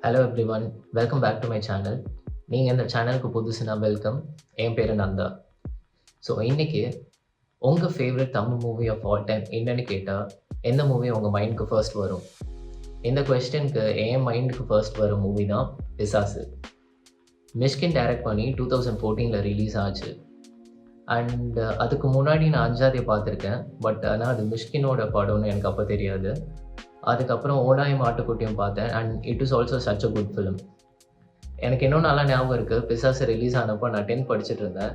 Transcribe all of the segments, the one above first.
Hello everyone, welcome back to my channel. நீங்கள் இந்த சேனலுக்கு புதுசுனா வெல்கம். என் பேர் நந்தா. ஸோ இன்னைக்கு உங்கள் favourite Tamil movie of all time என்னன்னு கேட்டால் எந்த மூவி உங்கள் மைண்டுக்கு ஃபர்ஸ்ட் வரும்? இந்த கொஸ்டினுக்கு என் மைண்டுக்கு ஃபர்ஸ்ட் வர மூவி தான் பிசாசு. மிஷ்கின் டைரக்ட் பண்ணி 2014 ரிலீஸ் ஆச்சு. அண்ட் அதுக்கு முன்னாடி நான் அஞ்சாதே பார்த்துருக்கேன். பட் ஆனால் அது மிஷ்கினோட படம்னு எனக்கு அப்போ தெரியாது. அதுக்கப்புறம் ஓநாயும் ஆட்டுக்குட்டியும் பார்த்தேன் and it is also such a good film. எனக்கு இன்னும் நல்லா ஞாபகம் இருக்குது. பிசாசு ரிலீஸ் ஆனப்போ நான் 10th படிச்சுட்டு இருந்தேன்.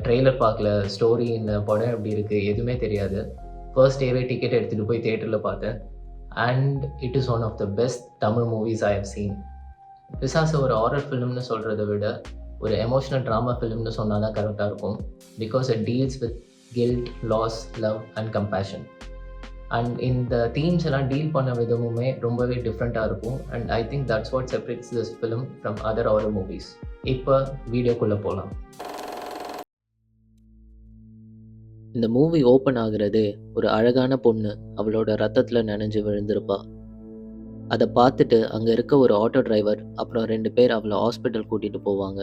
ட்ரெய்லர் பார்க்கல, ஸ்டோரி இந்த படம் எப்படி இருக்குது எதுவுமே தெரியாது. ஃபர்ஸ்ட் டேவே டிக்கெட் எடுத்துகிட்டு போய் தியேட்டரில் பார்த்தேன். And it is one of the best Tamil movies I have seen. Pisasu ஒரு ஹாரர் ஃபிலிம்னு சொல்கிறத விட ஒரு எமோஷனல் ட்ராமா ஃபிலிம்னு சொன்னால் தான் கரெக்டாக இருக்கும். Because it deals with guilt, loss, love and compassion. And இந்த தீம்ஸ் எல்லாம் டீல் பண்ண விதமுமே ரொம்பவே டிஃப்ரெண்ட்டாக இருக்கும். And I think that's what separates this film from other horror movies. இப்போ வீடியோக்குள்ளே போகலாம். இந்த மூவி ஓப்பன் ஆகுறதே ஒரு அழகான பொண்ணு அவளோட ரத்தத்தில் நனைஞ்சு விழுந்திருப்பா. அதை பார்த்துட்டு அங்கே இருக்க ஒரு ஆட்டோ டிரைவர் அப்புறம் 2 பேர் அவளை ஹாஸ்பிட்டல் கூட்டிகிட்டு போவாங்க.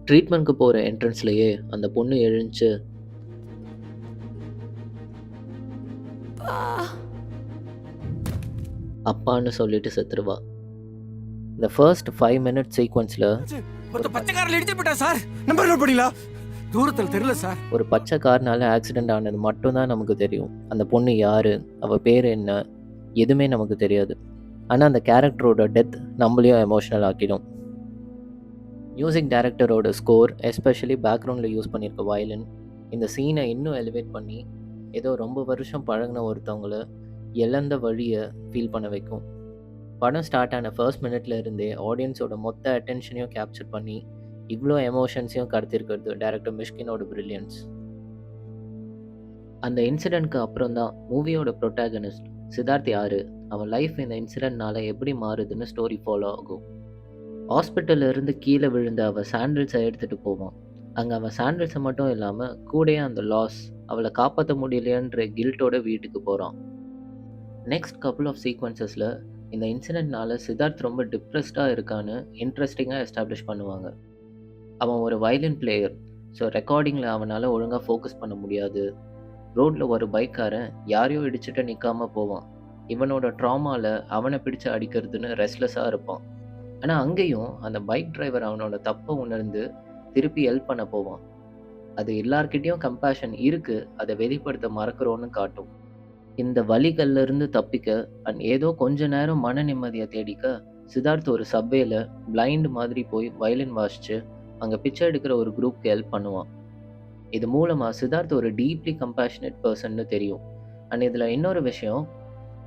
ட்ரீட்மெண்ட்க்கு போகிற என்ட்ரன்ஸ்லேயே அந்த பொண்ணு எழுந்துச்சு அப்பான்னு சொல்லிட்டு செத்துருவா. இந்த ஃபர்ஸ்ட் 5 மினிட் சீக்வன்ஸில் தூரத்தில் தெரியல சார். ஒரு பச்சை கார்னால ஆக்சிடெண்ட் ஆனது மட்டும்தான் நமக்கு தெரியும். அந்த பொண்ணு யாரு, அவள் பேர் என்ன, எதுவுமே நமக்கு தெரியாது. ஆனால் அந்த கேரக்டரோட டெத் நம்மளையும் எமோஷ்னல் ஆக்கிடும். மியூசிக் டைரக்டரோட ஸ்கோர், எஸ்பெஷலி பேக்ரவுண்டில் யூஸ் பண்ணியிருக்க வயலின், இந்த சீனை இன்னும் எலிவேட் பண்ணி ஏதோ ரொம்ப வருஷம் பழகின ஒருத்தவங்கள இழந்த வழியை ஃபீல் பண்ண வைக்கும். படம் ஸ்டார்ட் ஆன ஃபர்ஸ்ட் மினிட்ல இருந்தே ஆடியன்ஸோட மொத்த அட்டென்ஷனையும் கேப்சர் பண்ணி இவ்வளோ எமோஷன்ஸையும் கடத்திருக்கிறது டைரக்டர் மிஷ்கினோட பிரில்லியன்ஸ். அந்த இன்சிடெண்ட்க்கு அப்புறம் தான் மூவியோட ப்ரொட்டாகனிஸ்ட் சித்தார்த் யாரு, அவன் லைஃப் இந்த இன்சிடென்ட்னால எப்படி மாறுதுன்னு ஸ்டோரி ஃபாலோ ஆகும். ஹாஸ்பிட்டல்ல இருந்து கீழே விழுந்த அவன் சாண்டில்ஸை எடுத்துகிட்டு போவான். அங்கே அவன் சாண்டில்ஸை மட்டும் இல்லாமல் கூடயே அந்த லாஸ், அவளை காப்பாற்ற முடியலையன்ற கில்ட்டோட வீட்டுக்கு போகிறான். நெக்ஸ்ட் கப்புள் ஆஃப் சீக்வன்சஸில் இந்த இன்சிடெண்ட்னால சித்தார்த் ரொம்ப டிப்ரெஸ்டாக இருக்கான்னு இன்ட்ரெஸ்டிங்காக எஸ்டாப்ளிஷ் பண்ணுவாங்க. அவன் ஒரு வயலின் பிளேயர், ஸோ ரெக்கார்டிங்கில் அவனால் ஒழுங்காக ஃபோக்கஸ் பண்ண முடியாது. ரோட்டில் ஒரு பைக்காரன் யாரையோ இடிச்சுட்டு நிற்காம போவான். இவனோட ட்ராமாவில் அவனை பிடிச்சு அடிக்கிறதுன்னு ரெஸ்ட்லெஸ்ஸாக இருப்பான். ஆனால் அங்கேயும் அந்த பைக் டிரைவர் அவனோட தப்பை உணர்ந்து திருப்பி ஹெல்ப் பண்ண போவான். அது எல்லார்கிட்டேயும் கம்பேஷன் இருக்குது, அதை வெளிப்படுத்த மறக்கிறோன்னு காட்டும். இந்த வலிகள்லேருந்து தப்பிக்க அண்ட் ஏதோ கொஞ்ச நேரம் மன நிம்மதியை தேடிக்க சித்தார்த் ஒரு சப்வேல பிளைண்ட் மாதிரி போய் வயலின் வாசிச்சு அங்கே பிச்சை எடுக்கிற ஒரு குரூப்க்கு ஹெல்ப் பண்ணுவான். இது மூலமாக சித்தார்த் ஒரு டீப்லி கம்பேஷனேட் பர்சன்னு தெரியும். அண்ட் இதில் இன்னொரு விஷயம்,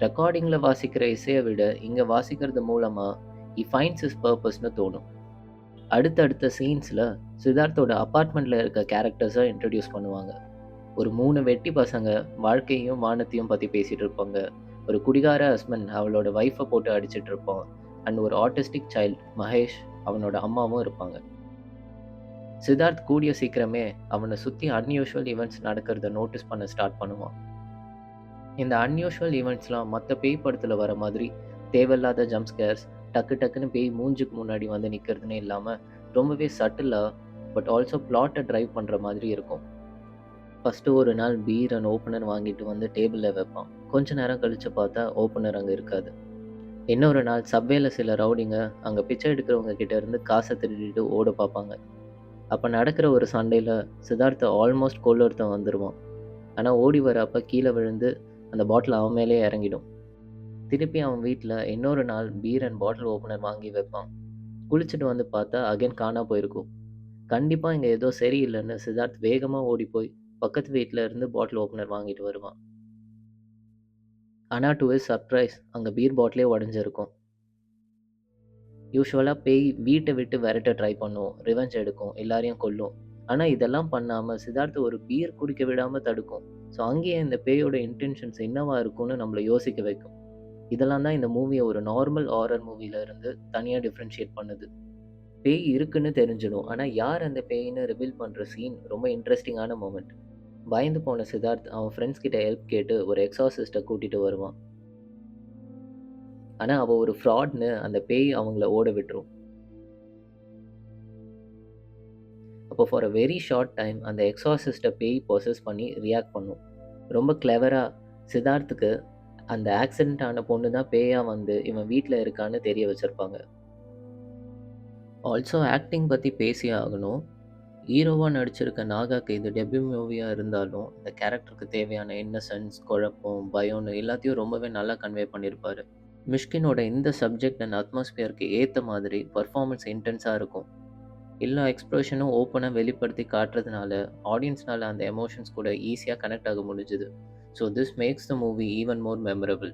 ரெக்கார்டிங்கில் வாசிக்கிற இசையை விட இங்கே வாசிக்கிறது மூலமாக he finds his purposeன்னு தோணும். அடுத்தடுத்த சீன்ஸில் சித்தார்த்தோட அப்பார்ட்மெண்ட்டில் இருக்க கேரக்டர்ஸை இன்ட்ரடியூஸ் பண்ணுவாங்க. ஒரு 3 வெட்டி பசங்க வாழ்க்கையும் வானத்தையும் பற்றி பேசிகிட்டு இருப்பாங்க. ஒரு குடிகார ஹஸ்பண்ட் அவளோட ஒய்ஃபை போட்டு அடிச்சிட்டு இருப்பான். அண்ட் ஒரு ஆட்டிஸ்டிக் சைல்டு மகேஷ், அவனோட அம்மாவும் இருப்பாங்க. சித்தார்த் கூடிய சீக்கிரமே அவனை சுற்றி அன்யூஷுவல் ஈவெண்ட்ஸ் நடக்கிறத நோட்டீஸ் பண்ண ஸ்டார்ட் பண்ணுவான். இந்த அன்யூஷுவல் ஈவெண்ட்ஸ்லாம் மற்ற பேய் படத்தில் வர மாதிரி தேவையில்லாத ஜம்ப் ஸ்கேர்ஸ், டக்கு டக்குன்னு பேய் மூஞ்சுக்கு முன்னாடி வந்து நிற்கிறதுனே இல்லாமல் ரொம்பவே சட்டிலாக பட் ஆல்சோ பிளாட்டை ட்ரைவ் பண்ணுற மாதிரி இருக்கும். ஃபஸ்ட்டு ஒரு நாள் பீர் அண்ட் ஓப்பனர் வாங்கிட்டு வந்து டேபிளில் வைப்பான். கொஞ்ச நேரம் கழித்து பார்த்தா ஓப்பனர் அங்கே இருக்காது. இன்னொரு நாள் சப்வேல சில ரவுடிங்க அங்கே பிச்சை எடுக்கிறவங்க கிட்ட இருந்து காசை திருடிட்டு ஓட பார்ப்பாங்க. அப்போ நடக்கிற ஒரு சண்டையில் சித்தார்த்தை ஆல்மோஸ்ட் கொல்லொருத்தன் வந்துடுவான். ஆனால் ஓடி வரப்போ கீழே விழுந்து அந்த பாட்டில் அவன் மேலே இறங்கிடும். திருப்பி அவன் வீட்டில் இன்னொரு நாள் பீர் அண்ட் பாட்டில் ஓப்பனர் வாங்கி வைப்பான். குளிச்சுட்டு வந்து பார்த்தா அகைன் காணா போயிருக்கும். கண்டிப்பாக இங்கே ஏதோ சரியில்லைன்னு சித்தார்த் வேகமாக ஓடி போய் பக்கத்து வீட்டில் இருந்து பாட்டில் ஓப்பனர் வாங்கிட்டு வருவான். ஆனால் டு ஹிஸ் சர்ப்ரைஸ் அங்கே பீர் பாட்டிலே உடஞ்சிருக்கும். யூஸ்வலாக பேய் வீட்டை விட்டு விரட்ட ட்ரை பண்ணும், ரிவெஞ்ச் எடுக்கும், எல்லாரையும் கொல்லும். ஆனால் இதெல்லாம் பண்ணாமல் சித்தார்த்தை ஒரு பீர் குடிக்க விடாமல் தடுக்கும். ஸோ அங்கேயே இந்த பேயோட இன்டென்ஷன்ஸ் என்னவா இருக்கும்னு நம்மளை யோசிக்க வைக்கும். இதெல்லாம் தான் இந்த மூவியை ஒரு நார்மல் ஹாரர் மூவியில் இருந்து தனியாக டிஃப்ரென்ஷியேட் பண்ணுது. பேய் இருக்குன்னு தெரிஞ்சிடும், ஆனால் யார் அந்த பேயின்னு ரிவீல் பண்ணுற சீன் ரொம்ப இன்ட்ரெஸ்டிங்கான மூமெண்ட். பயந்து போன சித்தார்த் அவன் ஃப்ரெண்ட்ஸ் கிட்ட ஹெல்ப் கேட்டு ஒரு எக்ஸாசிஸ்ட்டை கூட்டிகிட்டு வருவான். ஆனால் அவள் ஒரு ஃப்ராட்னு அந்த பேய் அவங்கள ஓட விட்டுரும். அப்போ for a very short time அந்த எக்ஸாசிஸ்ட்டை பேய் பொசஸ் பண்ணி ரியாக்ட் பண்ணும். ரொம்ப கிளவராக சித்தார்த்துக்கு அந்த ஆக்சிடென்ட் ஆன பொண்ணு தான் பேயா வந்து இவன் வீட்டில் இருக்கான்னு தெரிய வச்சுருப்பாங்க. ஆல்சோ ஆக்டிங் பற்றி பேசியே ஆகணும். ஹீரோவாக நடிச்சிருக்க நாகாக்கு இது டெபியூ மூவியாக இருந்தாலும் இந்த கேரக்டருக்கு தேவையான இன்னசென்ஸ், குழப்பம், பயம்னு எல்லாத்தையும் ரொம்பவே நல்லா கன்வே பண்ணியிருப்பார். மிஷ்கினோட இந்த சப்ஜெக்ட் அண்ட் அட்மாஸ்பியருக்கு ஏற்ற மாதிரி பர்ஃபார்மன்ஸ் இன்டென்ஸாக இருக்கும். எல்லா எக்ஸ்ப்ரெஷனும் ஓப்பனாக வெளிப்படுத்தி காட்டுறதுனால ஆடியன்ஸ்னால அந்த எமோஷன்ஸ் கூட ஈஸியாக கனெக்ட் ஆக முடிஞ்சுது. So this makes the movie even more memorable.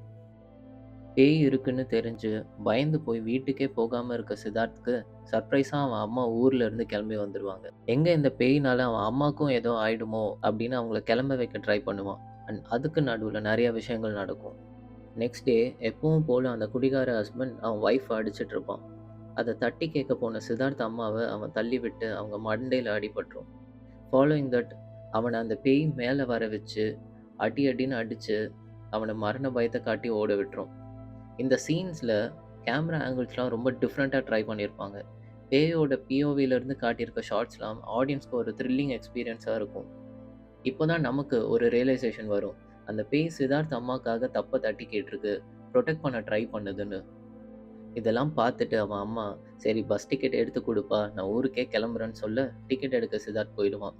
பேய் இருக்குன்னு தெரிஞ்சு பயந்து போய் வீட்டுக்கே போகாமல் இருக்க சித்தார்த்துக்கு சர்ப்ரைஸாக அவன் அம்மா ஊரில் இருந்து கிளம்பி வந்துடுவாங்க. எங்கே இந்த பேய்னால அவன் அம்மாவுக்கும் ஏதோ ஆயிடுமோ அப்படின்னு அவங்கள கிளம்ப வைக்க ட்ரை பண்ணுவான். அண்ட் அதுக்கு நடுவில் நிறைய விஷயங்கள் நடக்கும். நெக்ஸ்ட் டே எப்பவும் போல் அந்த குடிகார ஹஸ்பண்ட் அவன் ஒய்ஃபை அடிச்சிட்டு இருப்பான். அதை தட்டி கேட்க போன சித்தார்த் அம்மாவை அவன் தள்ளி விட்டு அவங்க மண்டையில் அடிபட்டுரும். ஃபாலோயிங் தட் அவனை அந்த பேய் மேலே வர வச்சு அடின்னு அடித்து அவனை மரண பயத்தை காட்டி ஓட விட்டுரும். இந்த சீன்ஸில் கேமரா ஆங்கிள்ஸ்லாம் ரொம்ப டிஃப்ரெண்ட்டாக ட்ரை பண்ணியிருப்பாங்க. பேயோட பிஓவிலேருந்து காட்டியிருக்க ஷார்ட்ஸ்லாம் ஆடியன்ஸ்க்கு ஒரு த்ரில்லிங் எக்ஸ்பீரியன்ஸாக இருக்கும். இப்போ தான் நமக்கு ஒரு ரியலைசேஷன் வரும், அந்த பேய் சித்தார்த் அம்மாக்காக தப்பை தட்டி கேட்டிருக்கு, ப்ரொடெக்ட் பண்ண ட்ரை பண்ணுதுன்னு. இதெல்லாம் பார்த்துட்டு அவன் அம்மா சரி பஸ் டிக்கெட் எடுத்து கொடுப்பா, நான் ஊருக்கே கிளம்புறேன்னு சொல்ல டிக்கெட் எடுக்க சித்தார்த் போயிடுவான்.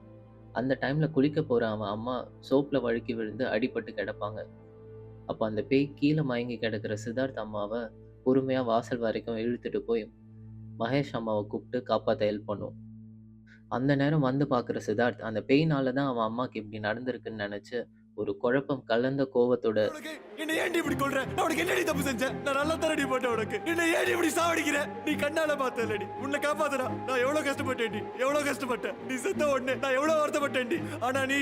அந்த டைமில் குளிக்க போகிற அவன் அம்மா சோப்பில் வழுக்கி விழுந்து அடிபட்டு கிடப்பாங்க. அப்போ அந்த பேய் கீழே மயங்கி கிடக்கிற சித்தார்த் அம்மாவை பொறுமையாக வாசல் வரைக்கும் இழுத்துட்டு போய் மகேஷ் அம்மாவை கூப்பிட்டு காப்பாற்ற ஹெல்ப் பண்ணும். அந்த நேரம் வந்து பார்க்குற சித்தார்த் அந்த பேய்னால தான் அவன் அம்மாவுக்கு இப்படி நடந்திருக்குன்னு நினச்சி ஒரு குழப்பம் கலந்த கோவத்தோட என்ன ஏன்டி இப்படி கொல்ற? நான் உனக்கு என்னடி தப்பு செஞ்சேன்? நான் நல்லா தரடி போட்டேன் உனக்கு. என்ன ஏன்டி இப்படி சாவடிக்கிற? நீ கண்ணால பார்த்தலடி. உன்னை காப்பாத்துடா. நான் எவ்வளவு கஷ்டப்பட்டேன்டி. எவ்வளவு கஷ்டப்பட்டேன். நீ செத்த உடனே நான் எவ்வளவு வருத்தப்பட்டேன்டி. ஆனா நீ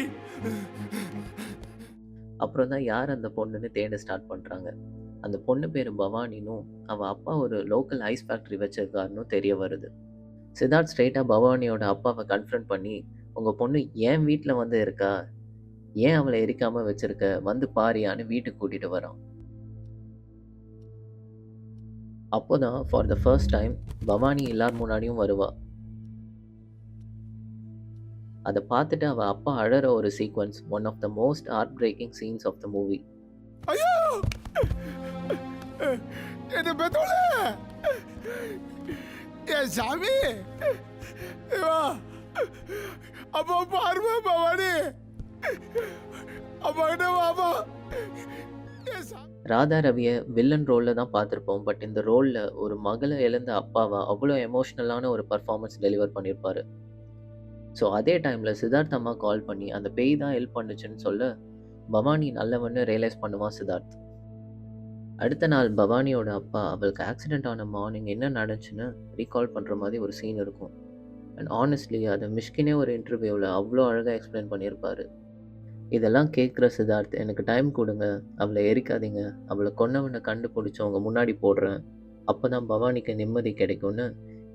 அப்புறம் தான் யார் அந்த பொண்ணுன்னு தேட ஸ்டார்ட் பண்ணுறாங்க. அந்த பொண்ணு பேர் பவானினும் அவள் அப்பா ஒரு லோக்கல் ஐஸ் ஃபேக்ட்ரி வச்சிருக்காருன்னு தெரிய வருது. சித்தார்த் ஸ்ட்ரெயிட்டாக பவானியோட அப்பாவை கன்ஃபரண்ட் பண்ணி உங்கள் பொண்ணு ஏன் வீட்டில் வந்து இருக்கா, ஏன் அவளை எரிக்காமல் வச்சிருக்க, வந்து பாரியான்னு வீட்டுக்கு கூட்டிகிட்டு வரான். அப்போ தான் for the first time Bhavani எல்லார் முன்னாடியும் வருவா. அதை பார்த்துட்டு அவள் அப்பா அழற ஒரு sequence one of the most heart breaking scenes of the movie. ஐயோ என்ன பெத்தோல ஏ சாமி வா அப்பா பார்வா பவானி அப்பா என்ன வாமா. ராதா ரவியை வில்லன் ரோலில் தான் பார்த்துருப்போம். பட் இந்த ரோலில் ஒரு மகளை இழந்த அப்பாவை அவ்வளோ எமோஷ்னலான ஒரு பர்ஃபார்மன்ஸ் டெலிவர் பண்ணியிருப்பார். ஸோ அதே டைமில் சித்தார்த் அம்மா கால் பண்ணி அந்த பேய் தான் ஹெல்ப் பண்ணுச்சுன்னு சொல்ல பவானி நல்லவன்னு ரியலைஸ் பண்ணுவான் சித்தார்த். அடுத்த நாள் பவானியோட அப்பா அவளுக்கு ஆக்சிடென்ட் ஆன மார்னிங் என்ன நடந்துச்சுன்னு ரீகால் பண்ணுற மாதிரி ஒரு சீன் இருக்கும். அண்ட் ஆனஸ்ட்லி அதை மிஷ்கினே ஒரு இன்டர்வியூவில் அவ்வளோ அழகாக எக்ஸ்பிளைன் பண்ணியிருப்பார். இதெல்லாம் கேட்குற சித்தார்த் எனக்கு டைம் கொடுங்க, அவளை எரிக்காதீங்க, அவளை கொன்னவனை கண்டுபிடிச்சவங்க முன்னாடி போடுறேன், அப்போ தான் பவானிக்கு நிம்மதி கிடைக்கும்னு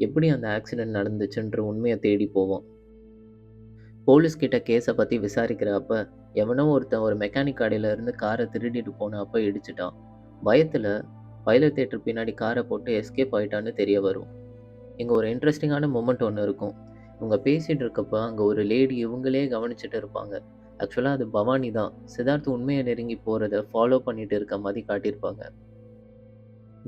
எப்படி அந்த ஆக்சிடென்ட் நடந்துச்சுன்ற உண்மையை தேடி போவோம். போலீஸ்கிட்ட கேஸை பற்றி விசாரிக்கிறப்ப எவனோ ஒருத்தன் ஒரு மெக்கானிக் கடையில் இருந்து காரை திருடிட்டு போன அப்போ இடிச்சிட்டான். பயத்தில் பைலட் தேட்டர் பின்னாடி காரை போட்டு எஸ்கேப் ஆகிட்டான்னு தெரிய வரும். இங்கே ஒரு இன்ட்ரெஸ்டிங்கான மொமெண்ட் ஒன்று இருக்கும். இவங்க பேசிகிட்டு இருக்கப்போ அங்கே ஒரு லேடி இவங்களே கவனிச்சுட்டு இருப்பாங்க. ஆக்சுவலாக அது பவானி தான். சித்தார்த் உண்மையை நெருங்கி போகிறத ஃபாலோ பண்ணிட்டு இருக்க மாதிரி காட்டியிருப்பாங்க.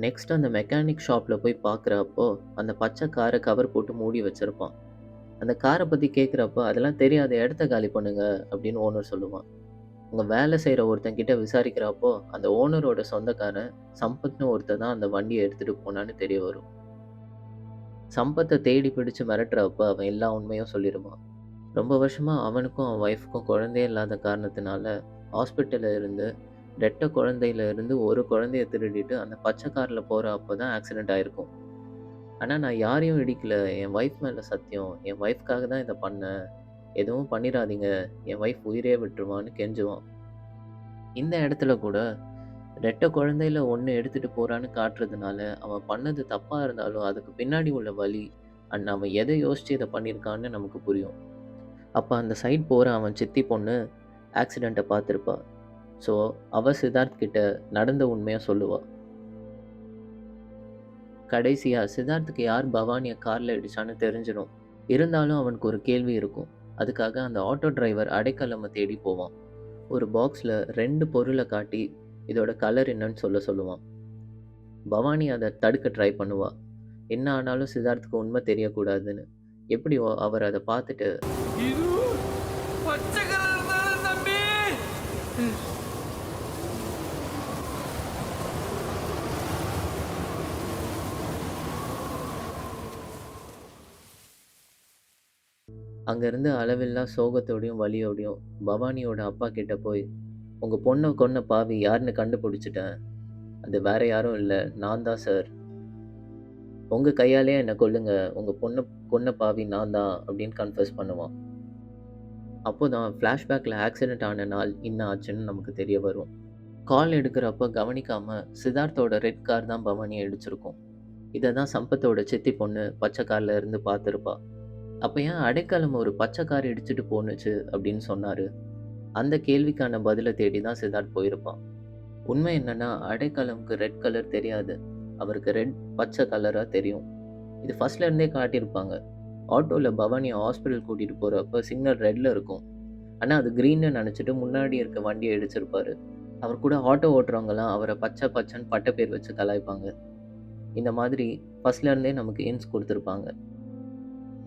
நெக்ஸ்ட் அந்த மெக்கானிக் ஷாப்பில் போய் பார்க்குறப்போ அந்த பச்சை காரை கவர் போட்டு மூடி வச்சுருப்பான். அந்த காரை பற்றி கேட்குறப்போ அதெல்லாம் தெரியாத, இடத்த காலி பண்ணுங்க அப்படின்னு ஓனர் சொல்லுவான். அங்கே வேலை செய்கிற ஒருத்தங்கிட்ட விசாரிக்கிறப்போ அந்த ஓனரோட சொந்தக்காரன் சம்பத்னு ஒருத்தர் தான் அந்த வண்டியை எடுத்துகிட்டு போனான்னு தெரிய வரும். சம்பத்தை தேடி பிடிச்சு மிரட்டுறப்போ அவன் எல்லா உண்மையும் சொல்லிடுவான். ரொம்ப வருஷமாக அவனுக்கும் அவன் ஒய்ஃபுக்கும் குழந்தையே இல்லாத காரணத்தினால ஹாஸ்பிட்டலில் இருந்து ரெட்டை குழந்தையில இருந்து ஒரு குழந்தைய திருடிட்டு அந்த பச்சை காரில் போகிற அப்போ தான் ஆக்சிடெண்ட் ஆகிருக்கும். ஆனால் நான் யாரையும் இடிக்கல, என் ஒய்ஃப் மேலே சத்தியம், என் ஒய்ஃப்காக தான் இதை பண்ணேன், எதுவும் பண்ணிடாதீங்க, என் ஒய்ஃப் உயிரே விட்டுருவான்னு கெஞ்சுவான். இந்த இடத்துல கூட ரெட்டை குழந்தையில ஒன்று எடுத்துகிட்டு போகிறான்னு காட்டுறதுனால அவன் பண்ணது தப்பாக இருந்தாலும் அதுக்கு பின்னாடி உள்ள வலி அண்ட் அவன் எதை யோசித்து இதை பண்ணியிருக்கான்னு நமக்கு புரியும். அப்போ அந்த சைட் போகிற அவன் சித்தி பொண்ணு ஆக்சிடெண்ட்டை பார்த்துருப்பா. ஸோ அவள் சித்தார்த் கிட்ட நடந்த உண்மையாக சொல்லுவாள். கடைசியாக சித்தார்த்துக்கு யார் பவானியை காரில் இடிச்சான்னு தெரிஞ்சிடும். இருந்தாலும் அவனுக்கு ஒரு கேள்வி இருக்கும். அதுக்காக அந்த ஆட்டோ டிரைவர் அடைக்கலமை தேடி போவான். ஒரு பாக்ஸில் 2 பொருளை காட்டி இதோட கலர் என்னன்னு சொல்லுவான். பவானி அதை தடுக்க ட்ரை பண்ணுவா. என்ன ஆனாலும் சித்தார்த்துக்கு உண்மை தெரியக்கூடாதுன்னு. எப்படியோ அவர் அதை பார்த்துட்டு இது பச்சை கலர் தானே தம்பி? அங்கேருந்து அளவில்லா சோகத்தோடையும் வலியோடையும் பவானியோட அப்பா கிட்ட போய், உங்கள் பொண்ணை கொன்ன பாவி யாருன்னு கண்டுபிடிச்சிட்டேன். அது வேற யாரும் இல்லை, நான் தான் சார். உங்கள் கையாலே என்னை கொல்லுங்க, உங்கள் பொண்ணை கொன்ன பாவி நான் தான் அப்படின்னு கன்ஃபஸ் பண்ணுவான். அப்போ தான் ஃப்ளாஷ்பேக்கில் ஆக்சிடெண்ட் ஆன நாள் என்ன ஆச்சுன்னு நமக்கு தெரிய வரும். கால் எடுக்கிறப்ப கவனிக்காமல் சித்தார்த்தோட ரெட் கார் தான் பவானியை இடிச்சிருக்கும். இதை தான் சம்பத்தோட சித்தி பொண்ணு பச்சை காரில் இருந்து பார்த்துருப்பா. அப்போ ஏன் அடைக்கலம் ஒரு பச்சை கார் இடிச்சிட்டு போணுச்சு அப்படின்னு சொன்னார். அந்த கேள்விக்கான பதிலை தேடி தான் சித்தார்த் போயிருப்பான். உண்மை என்னன்னா, அடைக்கலமுக்கு ரெட் கலர் தெரியாது, அவருக்கு ரெட் பச்சை கலராக தெரியும். இது ஃபர்ஸ்ட்ல இருந்தே காட்டியிருப்பாங்க. ஆட்டோவில் பவானியை ஹாஸ்பிட்டல் கூட்டிகிட்டு போகிறப்ப சிக்னல் ரெட்டில் இருக்கும். ஆனால் அது க்ரீன்னு நினச்சிட்டு முன்னாடி இருக்க வண்டியை இடிச்சிருப்பாரு. அவர் கூட ஆட்டோ ஓட்டுறவங்கலாம் அவரை பச்சை பச்சைன்னு பட்ட பேர் வச்சு கலாய்ப்பாங்க. இந்த மாதிரி ஃபர்ஸ்ட்ல இருந்தே நமக்கு இன்ஸ் கொடுத்துருப்பாங்க.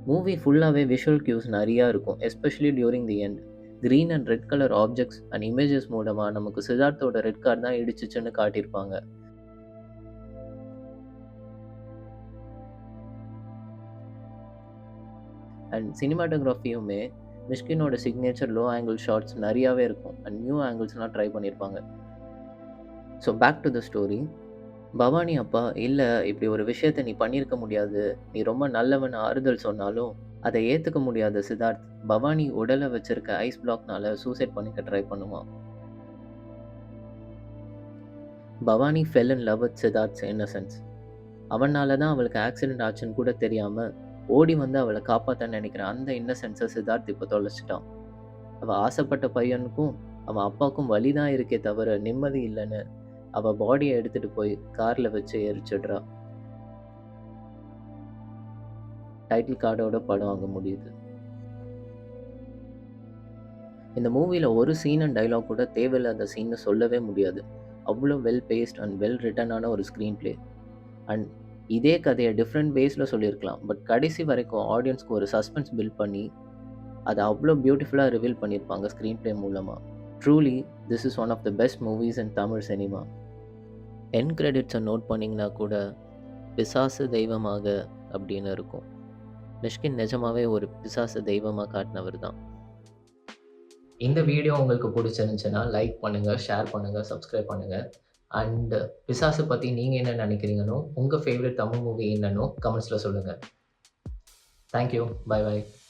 மூவி ஃபுல்லாகவே விஷுவல் கியூஸ் நிறையா இருக்கும், especially during the end. Green and red colour objects and images மூலமாக நமக்கு சித்தார்த்தோட ரெட் கார் தான் இடிச்சிச்சுன்னு காட்டியிருப்பாங்க. அண்ட் சினிமாட்டோகிராஃபியுமே மிஷ்கினோட சிக்னேச்சர் லோ ஆங்கிள் ஷாட்ஸ் நிறையாவே இருக்கும் அண்ட் நியூ ஆங்கிள்ஸ்லாம் ட்ரை பண்ணியிருப்பாங்க. So back to the story. Bhavani அப்பா, இல்லை இப்படி ஒரு விஷயத்தை நீ பண்ணியிருக்க முடியாது, நீ ரொம்ப நல்லவன் ஆறுதல் சொன்னாலும் அதை ஏற்றுக்க முடியாத சித்தார்த் பவானி உடலை வச்சிருக்க ஐஸ் பிளாக்னால சூசைட் பண்ணிக்க ட்ரை பண்ணுவான். Bhavani fell in love with Siddharth's innocence. அவனால தான் அவளுக்கு ஆக்சிடென்ட் ஆச்சுன்னு கூட தெரியாமல் ஓடி வந்து அவளை காப்பாற்ற நினைக்கிற அந்த இன்னசென்ஸை சித்தார்த் இப்போ தொலைச்சிட்டான். அவள் ஆசைப்பட்ட பையனுக்கும் அவன் அப்பாவுக்கும் வலி தான் இருக்கே தவிர நிம்மதி இல்லைன்னு அவள் பாடியை எடுத்துகிட்டு போய் காரில் வச்சு எரிச்சிடுறா. டைட்டில் கார்டோட படம் அங்கே முடியுது. இந்த மூவியில் ஒரு சீன் அண்ட் டைலாக் கூட தேவையில்லாத சீன்னு சொல்லவே முடியாது. அவ்வளோ வெல் பேஸ்ட் அண்ட் வெல் ரிட்டனான ஒரு ஸ்க்ரீன் பிளே. அண்ட் இதே கதையை டிஃப்ரெண்ட் வேஸில் சொல்லியிருக்கலாம், பட் கடைசி வரைக்கும் ஆடியன்ஸ்க்கு ஒரு சஸ்பென்ஸ் பில்ட் பண்ணி அதை அவ்வளோ பியூட்டிஃபுல்லாக ரிவீல் பண்ணியிருப்பாங்க ஸ்க்ரீன் பிளே மூலமாக. Truly this is one of the best movies in Tamil cinema. என் கிரெடிட்ஸை நோட் பண்ணிங்கன்னா கூட பிசாசு தெய்வமாக அப்படின்னு இருக்கும். மிஷ்கின் நிஜமாவே ஒரு பிசாசு தெய்வமாக காட்டினவர் தான். இந்த வீடியோ உங்களுக்கு பிடிச்சிருந்துச்சுன்னா லைக் பண்ணுங்கள், ஷேர் பண்ணுங்கள், சப்ஸ்கிரைப் பண்ணுங்கள். அண்ட் பிசாசு பற்றி நீங்கள் என்ன நினைக்கிறீங்கன்னு, உங்கள் ஃபேவரட் தமிழ் மூவி என்னன்னு கமெண்ட்ஸில் சொல்லுங்கள். தேங்க்யூ. Bye by.